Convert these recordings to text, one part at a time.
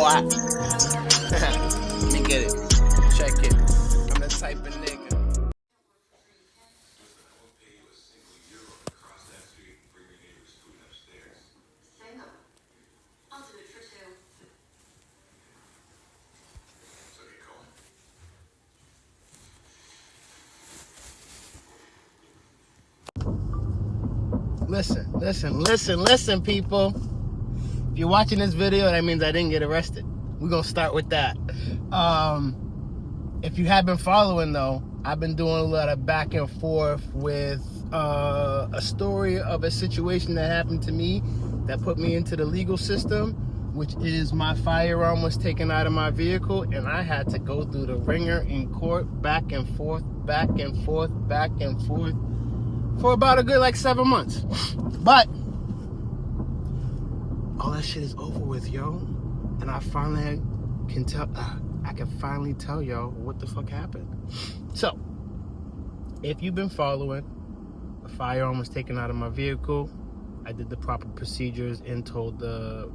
boy. Let me get it. Check it. I'm the type of nigga. Listen, people. If you're watching this video, that means I didn't get arrested. We're gonna start with that. If you have been following, though, I've been doing a lot of back and forth with a story of a situation that happened to me that put me into the legal system, which is my firearm was taken out of my vehicle, and I had to go through the ringer in court, back and forth, for about a good 7 months. But all that shit is over with, yo. And I finally can tell, I can finally tell y'all what the fuck happened. So, if you've been following, a firearm was taken out of my vehicle. I did the proper procedures and told the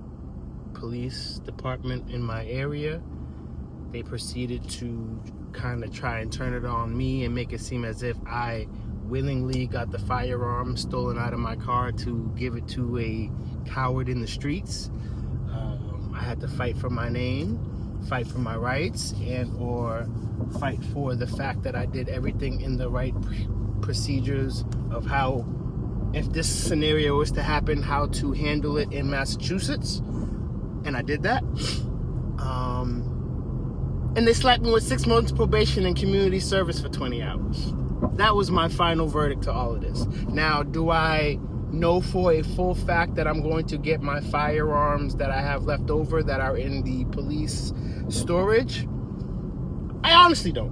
police department in my area. They proceeded to kind of try and turn it on me and make it seem as if I willingly got the firearm stolen out of my car to give it to a coward in the streets. I had to fight for my name, fight for my rights, and or fight for the fact that I did everything in the right procedures of how, if this scenario was to happen, how to handle it in Massachusetts. And I did that. And they slapped me with 6 months probation and community service for 20 hours. That was my final verdict to all of this. Now, do I know for a full fact that I'm going to get my firearms that I have left over that are in the police storage? I honestly don't.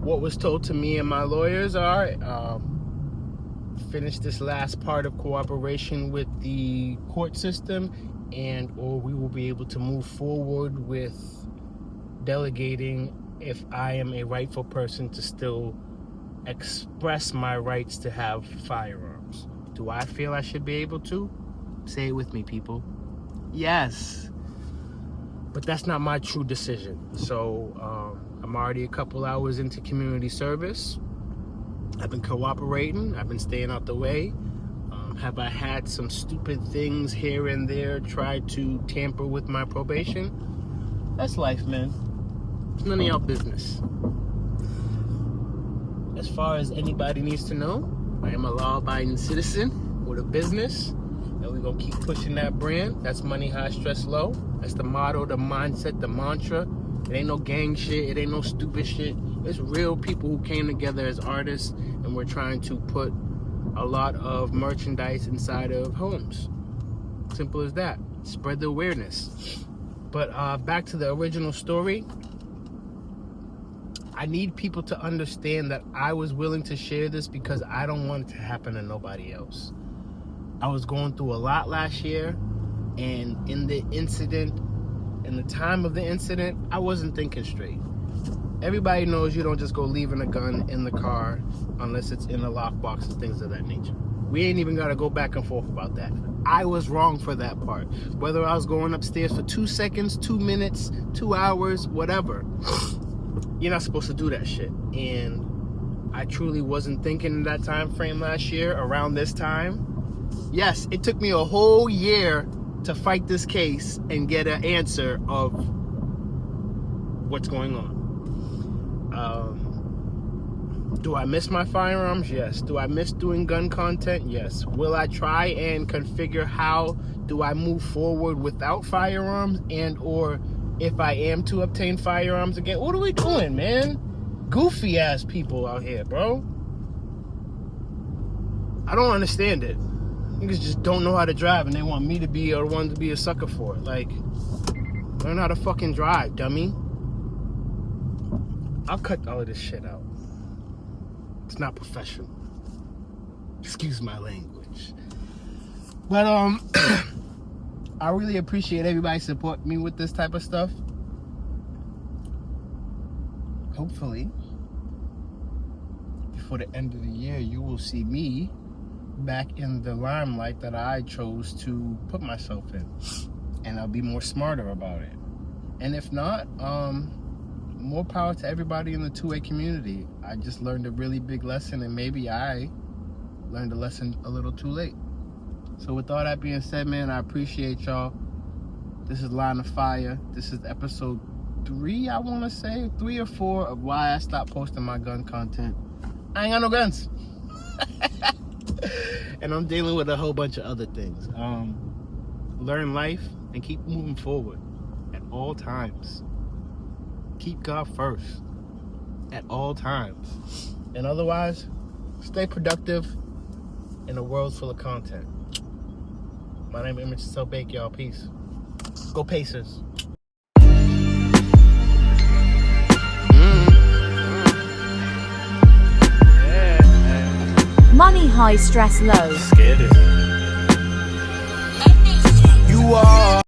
What was told to me and my lawyers are, finish this last part of cooperation with the court system, and or we will be able to move forward with delegating if I am a rightful person to still express my rights to have firearms. Do I feel I should be able to? Say it with me, people. Yes. But that's not my true decision. So I'm already a couple hours into community service. I've been cooperating. I've been staying out the way. Have I had some stupid things here and there try to tamper with my probation? That's life, man. It's none of y'all business. As far as anybody needs to know, I am a law-abiding citizen with a business, and we're going to keep pushing that brand. That's money high, stress low. That's the motto, the mindset, the mantra. It ain't no gang shit. It ain't no stupid shit. It's real people who came together as artists, and we're trying to put a lot of merchandise inside of homes. Simple as that. Spread the awareness. But back to the original story. I need people to understand that I was willing to share this because I don't want it to happen to nobody else. I was going through a lot last year, and in the incident, in the time of the incident, I wasn't thinking straight. Everybody knows you don't just go leaving a gun in the car unless it's in a lockbox and things of that nature. We ain't even got to go back and forth about that. I was wrong for that part. Whether I was going upstairs for 2 seconds, 2 minutes, 2 hours, whatever. You're not supposed to do that shit. And I truly wasn't thinking in that time frame last year around this time. Yes, it took me a whole year to fight this case and get an answer of what's going on. Do I miss my firearms? Yes. Do I miss doing gun content? Yes. Will I try and configure how do I move forward without firearms, and or if I am to obtain firearms again? What are we doing, man? Goofy ass people out here, bro. I don't understand it. Niggas just don't know how to drive, and they want me to be or one to be a sucker for it. Like, learn how to fucking drive, dummy. I'll cut all of this shit out. It's not professional. Excuse my language. But I really appreciate everybody supporting me with this type of stuff. Hopefully, before the end of the year, you will see me back in the limelight that I chose to put myself in. And I'll be more smarter about it. And if not, more power to everybody in the 2A community. I just learned a really big lesson, and maybe I learned a lesson a little too late. So with all that being said, man, I appreciate y'all. This is Line of Fire. This is episode 3, I want to say. 3 or 4 of why I stopped posting my gun content. I ain't got no guns. And I'm dealing with a whole bunch of other things. Learn life and keep moving forward at all times. Keep God first at all times. And otherwise, stay productive in a world full of content. My name is Image So Bake, y'all. Peace. Go Pacers. Money high, stress low. Scared it.